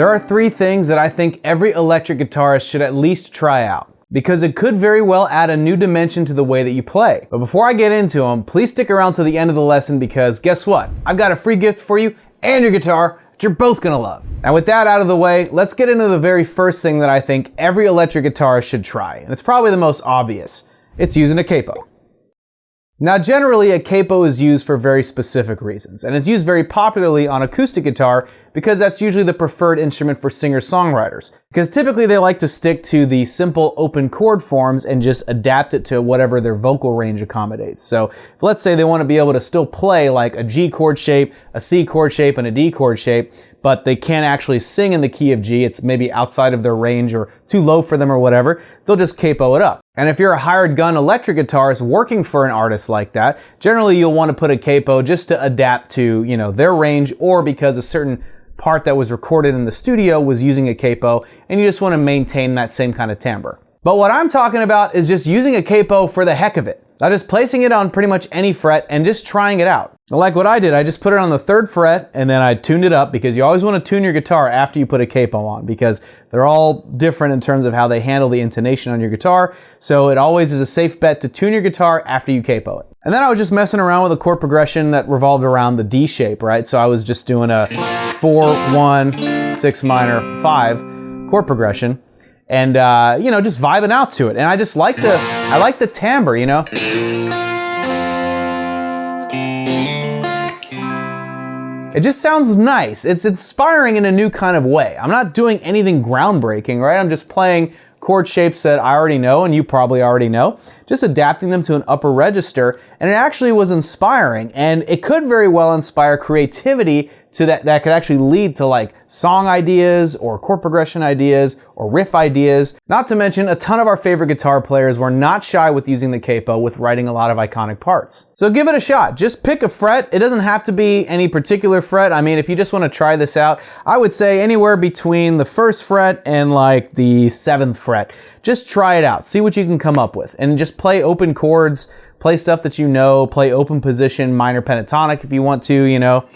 there are 3 things that I think every electric guitarist should at least try out, because it could very well add a new dimension to the way that you play. But before I get into them, please stick around to the end of the lesson, because guess what? I've got a free gift for you and your guitar that you're both gonna love. Now with that out of the way, let's get into the very first thing that I think every electric guitarist should try, and it's probably the most obvious. It's using a capo. Now generally a capo is used for very specific reasons, and it's used very popularly on acoustic guitar because that's usually the preferred instrument for singer-songwriters. Because typically they like to stick to the simple open chord forms and just adapt it to whatever their vocal range accommodates. So if, let's say they want to be able to still play like a G chord shape, a C chord shape, and a D chord shape, but they can't actually sing in the key of G, it's maybe outside of their range or too low for them or whatever, they'll just capo it up. And if you're a hired gun electric guitarist working for an artist like that, generally you'll want to put a capo just to adapt to, you know, their range, or because a certain part that was recorded in the studio was using a capo and you just want to maintain that same kind of timbre. But what I'm talking about is just using a capo for the heck of it. Now just placing it on pretty much any fret and just trying it out. Like what I did, I just put it on the 3rd fret and then I tuned it up, because you always want to tune your guitar after you put a capo on, because they're all different in terms of how they handle the intonation on your guitar. So it always is a safe bet to tune your guitar after you capo it. And then I was just messing around with a chord progression that revolved around the D shape, right? So I was just doing a 4, 1, 6 minor, 5 chord progression. And you know, just vibing out to it. And I just like the timbre, you know. It just sounds nice. It's inspiring in a new kind of way. I'm not doing anything groundbreaking, right? I'm just playing chord shapes that I already know and you probably already know, just adapting them to an upper register, and it actually was inspiring, and it could very well inspire creativity to that could actually lead to like song ideas or chord progression ideas or riff ideas. Not to mention, a ton of our favorite guitar players were not shy with using the capo with writing a lot of iconic parts. So give it a shot. Just pick a fret. It doesn't have to be any particular fret. I mean, if you just want to try this out, I would say anywhere between the 1st fret and like the 7th fret. Just try it out. See what you can come up with, and just play open chords, play stuff that you know, play open position, minor pentatonic if you want to, you know.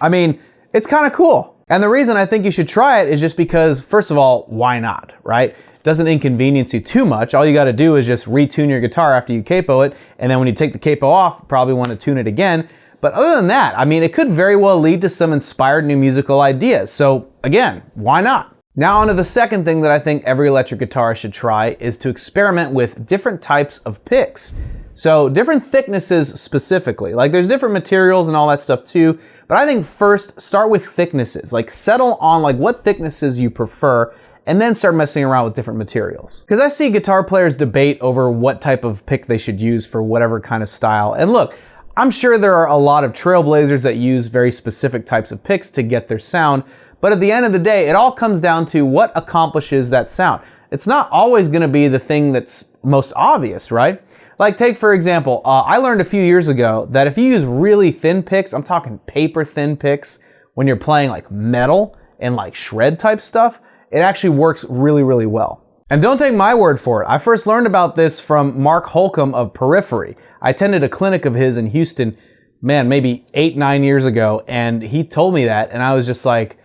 I mean, it's kind of cool. And the reason I think you should try it is just because, first of all, why not, right? It doesn't inconvenience you too much. All you got to do is just retune your guitar after you capo it, and then when you take the capo off, you probably want to tune it again. But other than that, I mean, it could very well lead to some inspired new musical ideas. So again, why not? Now on to the second thing that I think every electric guitarist should try is to experiment with different types of picks. So different thicknesses specifically. Like there's different materials and all that stuff too, but I think first start with thicknesses. Like settle on like what thicknesses you prefer, and then start messing around with different materials. Because I see guitar players debate over what type of pick they should use for whatever kind of style. And look, I'm sure there are a lot of trailblazers that use very specific types of picks to get their sound, but at the end of the day, it all comes down to what accomplishes that sound. It's not always gonna be the thing that's most obvious, right? Like take for example, I learned a few years ago that if you use really thin picks, I'm talking paper thin picks, when you're playing like metal and like shred type stuff, it actually works really, really well. And don't take my word for it. I first learned about this from Mark Holcomb of Periphery. I attended a clinic of his in Houston, man, maybe 8, 9 years ago, and he told me that, and I was just like,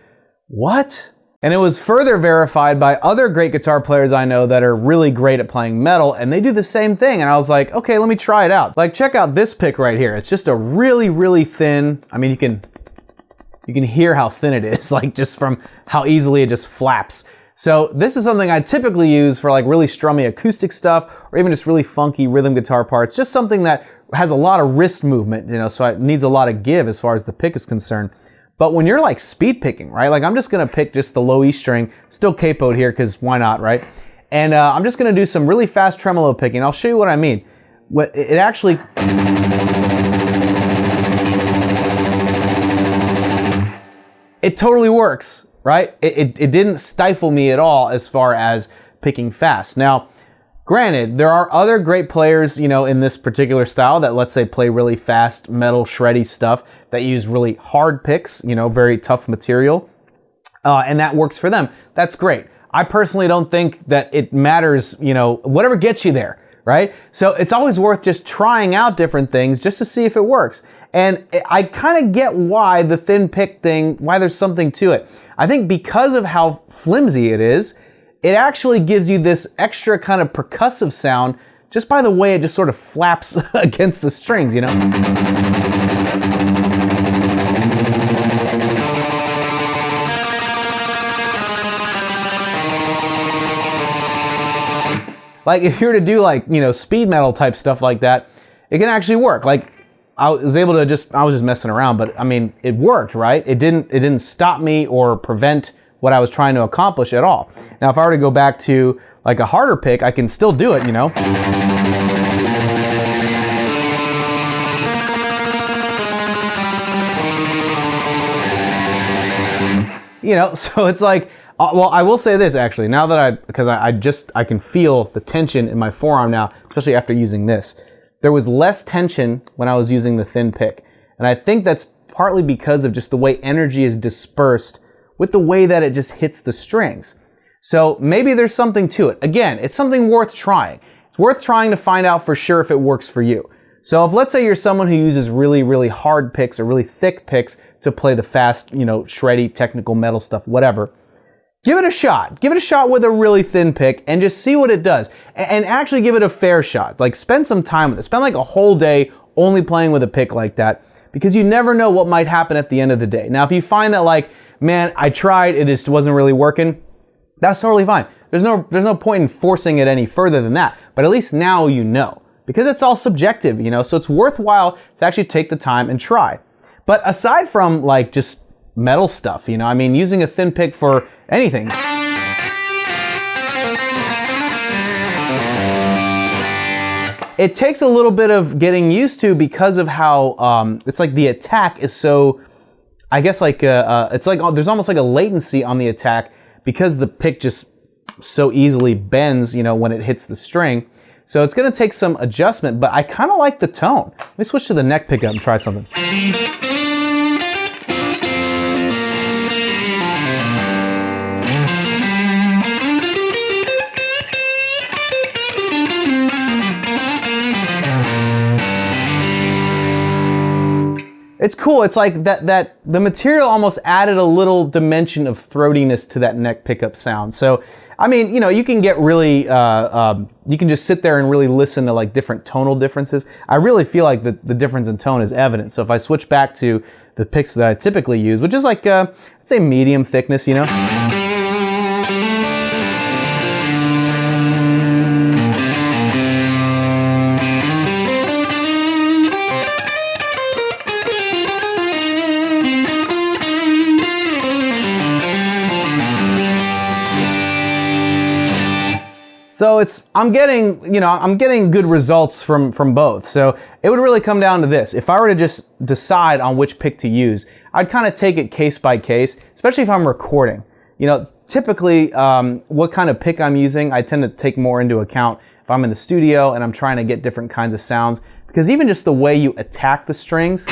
what? And it was further verified by other great guitar players I know that are really great at playing metal, and they do the same thing. And I was like, okay, let me try it out. Like, check out this pick right here. It's just a really, really thin, I mean, you can hear how thin it is, like just from how easily it just flaps. So this is something I typically use for like really strummy acoustic stuff, or even just really funky rhythm guitar parts. Just something that has a lot of wrist movement, you know, so it needs a lot of give as far as the pick is concerned. But when you're like speed picking, right? Like I'm just gonna pick just the low E string, still capoed here, because why not, right? And I'm just gonna do some really fast tremolo picking. I'll show you what I mean. It actually... It totally works, right? It didn't stifle me at all as far as picking fast. Now, granted, there are other great players, you know, in this particular style that, let's say, play really fast, metal, shreddy stuff that use really hard picks, you know, very tough material, and that works for them. That's great. I personally don't think that it matters, you know, whatever gets you there, right? So it's always worth just trying out different things just to see if it works. And I kind of get why the thin pick thing, why there's something to it. I think because of how flimsy it is, it actually gives you this extra kind of percussive sound just by the way it just sort of flaps against the strings, you know? Like if you were to do like, you know, speed metal type stuff like that, it can actually work. Like I was just messing around, but I mean, it worked, right? It didn't stop me or prevent what I was trying to accomplish at all. Now, if I were to go back to like a harder pick, I can still do it, you know? You know, so it's like, well, I will say this actually, now that because I can feel the tension in my forearm now, especially after using this. There was less tension when I was using the thin pick. And I think that's partly because of just the way energy is dispersed with the way that it just hits the strings. So maybe there's something to it. Again, it's something worth trying. It's worth trying to find out for sure if it works for you. So if let's say you're someone who uses really, really hard picks or really thick picks to play the fast, you know, shreddy, technical metal stuff, whatever, give it a shot. Give it a shot with a really thin pick and just see what it does. And actually give it a fair shot. Like spend some time with it. Spend like a whole day only playing with a pick like that because you never know what might happen at the end of the day. Now, if you find that like, man, I tried, it just wasn't really working, that's totally fine. There's no point in forcing it any further than that. But at least now you know. Because it's all subjective, you know, so it's worthwhile to actually take the time and try. But aside from like just metal stuff, you know, I mean, using a thin pick for anything. It takes a little bit of getting used to because of how it's like the attack is so, I guess like, it's like there's almost like a latency on the attack because the pick just so easily bends, you know, when it hits the string. So it's going to take some adjustment, but I kind of like the tone. Let me switch to the neck pickup and try something. It's cool. It's like that the material almost added a little dimension of throatiness to that neck pickup sound. So, I mean, you know, you can get really, you can just sit there and really listen to like different tonal differences. I really feel like the difference in tone is evident. So if I switch back to the picks that I typically use, which is like, let's say medium thickness, you know? So I'm getting good results from both. So it would really come down to this. If I were to just decide on which pick to use, I'd kind of take it case by case, especially if I'm recording. You know, typically what kind of pick I'm using, I tend to take more into account if I'm in the studio and I'm trying to get different kinds of sounds, because even just the way you attack the strings,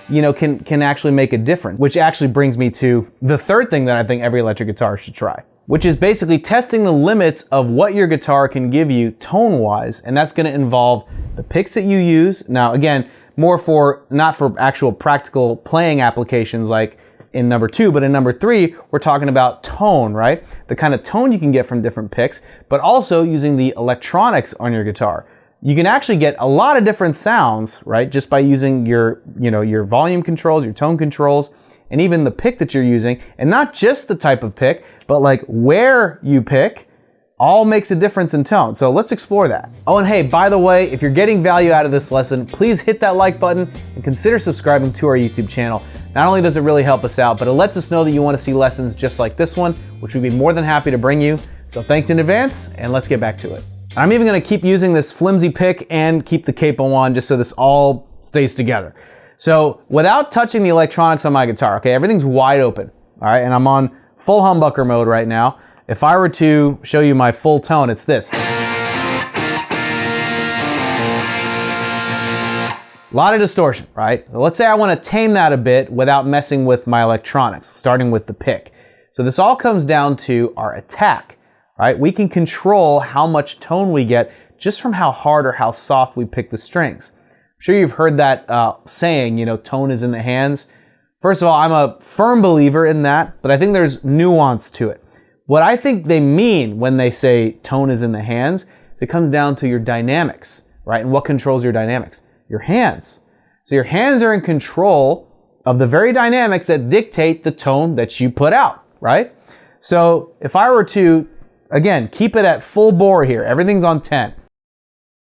you know, can actually make a difference, which actually brings me to the third thing that I think every electric guitarist should try, which is basically testing the limits of what your guitar can give you tone-wise, and that's gonna involve the picks that you use. Now, again, not for actual practical playing applications like in number 2, but in number 3, we're talking about tone, right? The kind of tone you can get from different picks, but also using the electronics on your guitar. You can actually get a lot of different sounds, right? Just by using your volume controls, your tone controls, and even the pick that you're using, and not just the type of pick, but like where you pick, all makes a difference in tone. So let's explore that. Oh, and hey, by the way, if you're getting value out of this lesson, please hit that like button and consider subscribing to our YouTube channel. Not only does it really help us out, but it lets us know that you want to see lessons just like this one, which we'd be more than happy to bring you. So thanks in advance, and let's get back to it. I'm even gonna keep using this flimsy pick and keep the capo on just so this all stays together. So without touching the electronics on my guitar, okay, everything's wide open, all right, and I'm on full humbucker mode right now. If I were to show you my full tone, it's this. A lot of distortion, right? So let's say I want to tame that a bit without messing with my electronics, starting with the pick. So this all comes down to our attack. right? We can control how much tone we get just from how hard or how soft we pick the strings. I'm sure you've heard that saying, you know, tone is in the hands. First of all, I'm a firm believer in that, but I think there's nuance to it. What I think they mean when they say tone is in the hands, it comes down to your dynamics, right? And what controls your dynamics? Your hands. So your hands are in control of the very dynamics that dictate the tone that you put out, right? So if I were to, again, keep it at full bore here, everything's on 10,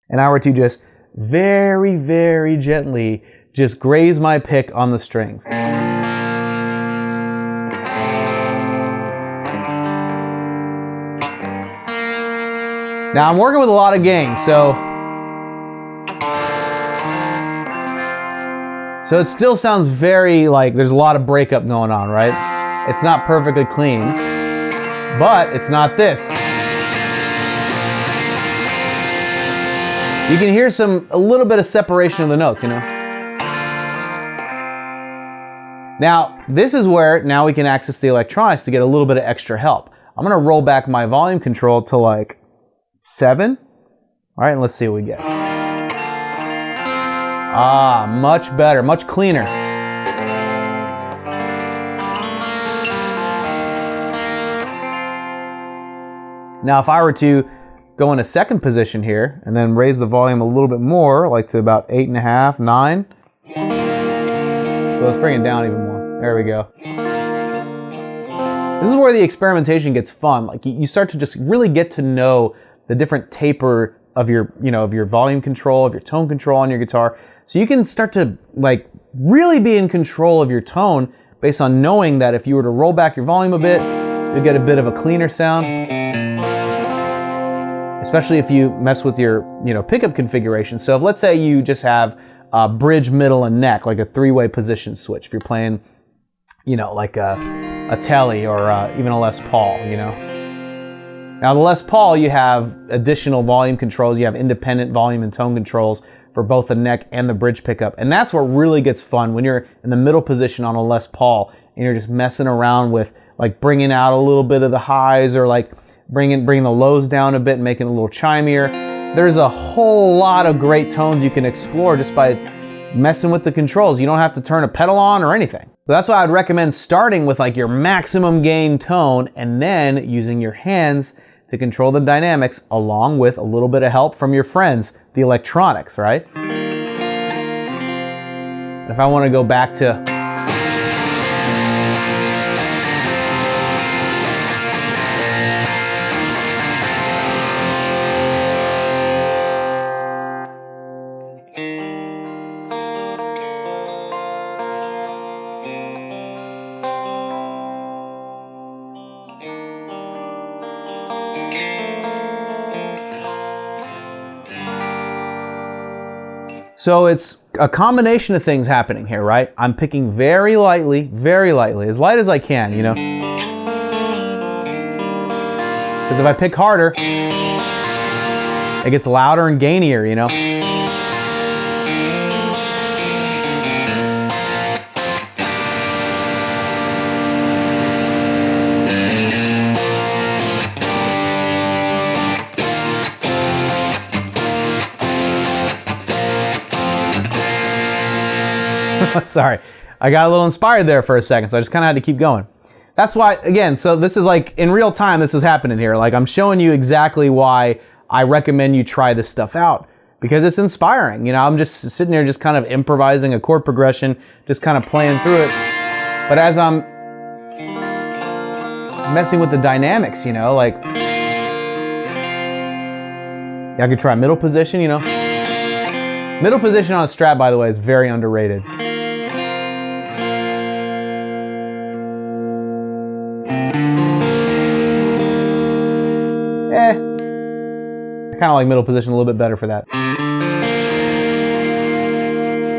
and I were to just very, very gently just graze my pick on the strings. Now I'm working with a lot of gain, so it still sounds very like there's a lot of breakup going on, right? It's not perfectly clean, but it's not this. You can hear a little bit of separation of the notes, you know? Now, this is where now we can access the electronics to get a little bit of extra help. I'm gonna roll back my volume control to like 7. All right, and let's see what we get. Ah, much better, much cleaner. Now, if I were to go in a second position here and then raise the volume a little bit more, like to about 8.5, 9. So let's bring it down even more. There we go. This is where the experimentation gets fun. Like you start to just really get to know the different taper of your, of your volume control, of your tone control on your guitar. So you can start to like really be in control of your tone based on knowing that if you were to roll back your volume a bit, you'll get a bit of a cleaner sound. Especially if you mess with your, pickup configuration. So if let's say you just have bridge, middle, and neck, like a 3-way position switch. If you're playing, like a Telly or even a Les Paul, Now the Les Paul, you have additional volume controls. You have independent volume and tone controls for both the neck and the bridge pickup. And that's what really gets fun when you're in the middle position on a Les Paul and you're just messing around with like bringing out a little bit of the highs or like bringing the lows down a bit and making it a little chimier. There's a whole lot of great tones you can explore just by messing with the controls. You don't have to turn a pedal on or anything. So that's why I'd recommend starting with like your maximum gain tone and then using your hands to control the dynamics along with a little bit of help from your friends, the electronics, right? If I want to go back to So it's a combination of things happening here, right? I'm picking very lightly, as light as I can, Because if I pick harder, it gets louder and gainier, Sorry, I got a little inspired there for a second, so I just kind of had to keep going. That's why, again, so this is like, in real time, this is happening here. Like, I'm showing you exactly why I recommend you try this stuff out, because it's inspiring. I'm just sitting there just kind of improvising a chord progression, just kind of playing through it. But as I'm messing with the dynamics, like, I could try middle position, Middle position on a Strat, by the way, is very underrated. I kind of like middle position a little bit better for that.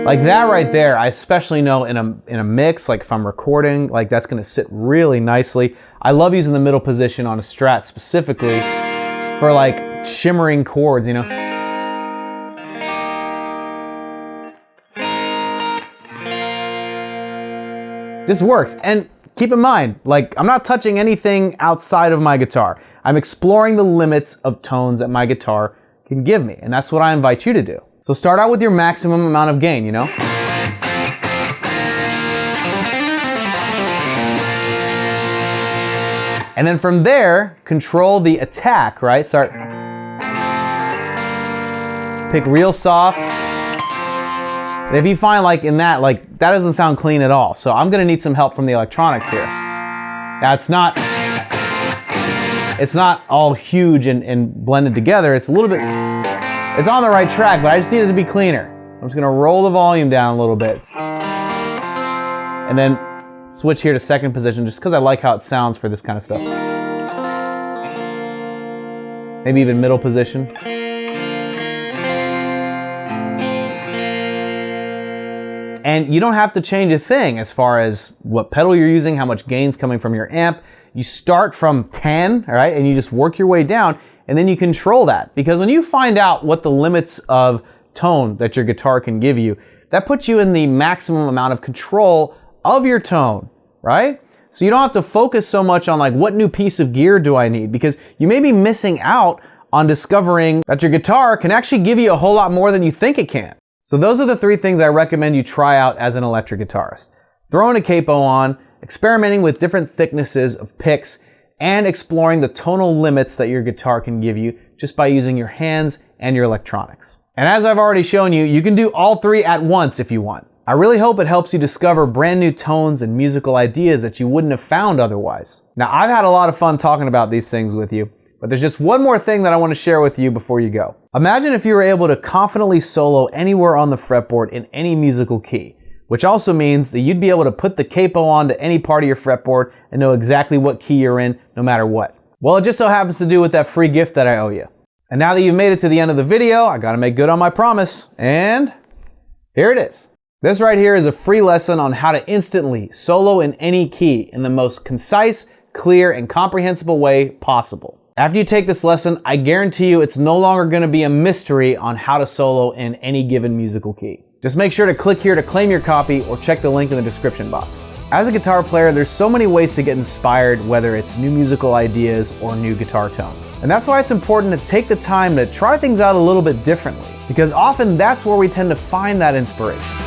Like that right there, I especially know in a mix, like if I'm recording, like that's gonna sit really nicely. I love using the middle position on a Strat specifically for like shimmering chords, This works. And keep in mind, like I'm not touching anything outside of my guitar. I'm exploring the limits of tones that my guitar can give me, and that's what I invite you to do. So start out with your maximum amount of gain, you know? And then from there, control the attack, right? Start. Pick real soft. And if you find like in that, like that doesn't sound clean at all. So I'm gonna need some help from the electronics here. Now it's not all huge and blended together. It's a little bit, it's on the right track, but I just need it to be cleaner. I'm just gonna roll the volume down a little bit. And then switch here to second position just because I like how it sounds for this kind of stuff. Maybe even middle position. And you don't have to change a thing as far as what pedal you're using, how much gain's coming from your amp. You start from 10, all right, and you just work your way down, and then you control that. Because when you find out what the limits of tone that your guitar can give you, that puts you in the maximum amount of control of your tone, right? So you don't have to focus so much on like, what new piece of gear do I need? Because you may be missing out on discovering that your guitar can actually give you a whole lot more than you think it can. So those are the 3 things I recommend you try out as an electric guitarist. Throwing a capo on, experimenting with different thicknesses of picks, and exploring the tonal limits that your guitar can give you just by using your hands and your electronics. And as I've already shown you, you can do all 3 at once if you want. I really hope it helps you discover brand new tones and musical ideas that you wouldn't have found otherwise. Now, I've had a lot of fun talking about these things with you, but there's just one more thing that I want to share with you before you go. Imagine if you were able to confidently solo anywhere on the fretboard in any musical key, which also means that you'd be able to put the capo onto any part of your fretboard and know exactly what key you're in no matter what. Well, it just so happens to do with that free gift that I owe you. And now that you've made it to the end of the video, I gotta make good on my promise, and here it is. This right here is a free lesson on how to instantly solo in any key in the most concise, clear, and comprehensible way possible. After you take this lesson, I guarantee you it's no longer going to be a mystery on how to solo in any given musical key. Just make sure to click here to claim your copy or check the link in the description box. As a guitar player, there's so many ways to get inspired, whether it's new musical ideas or new guitar tones. And that's why it's important to take the time to try things out a little bit differently, because often that's where we tend to find that inspiration.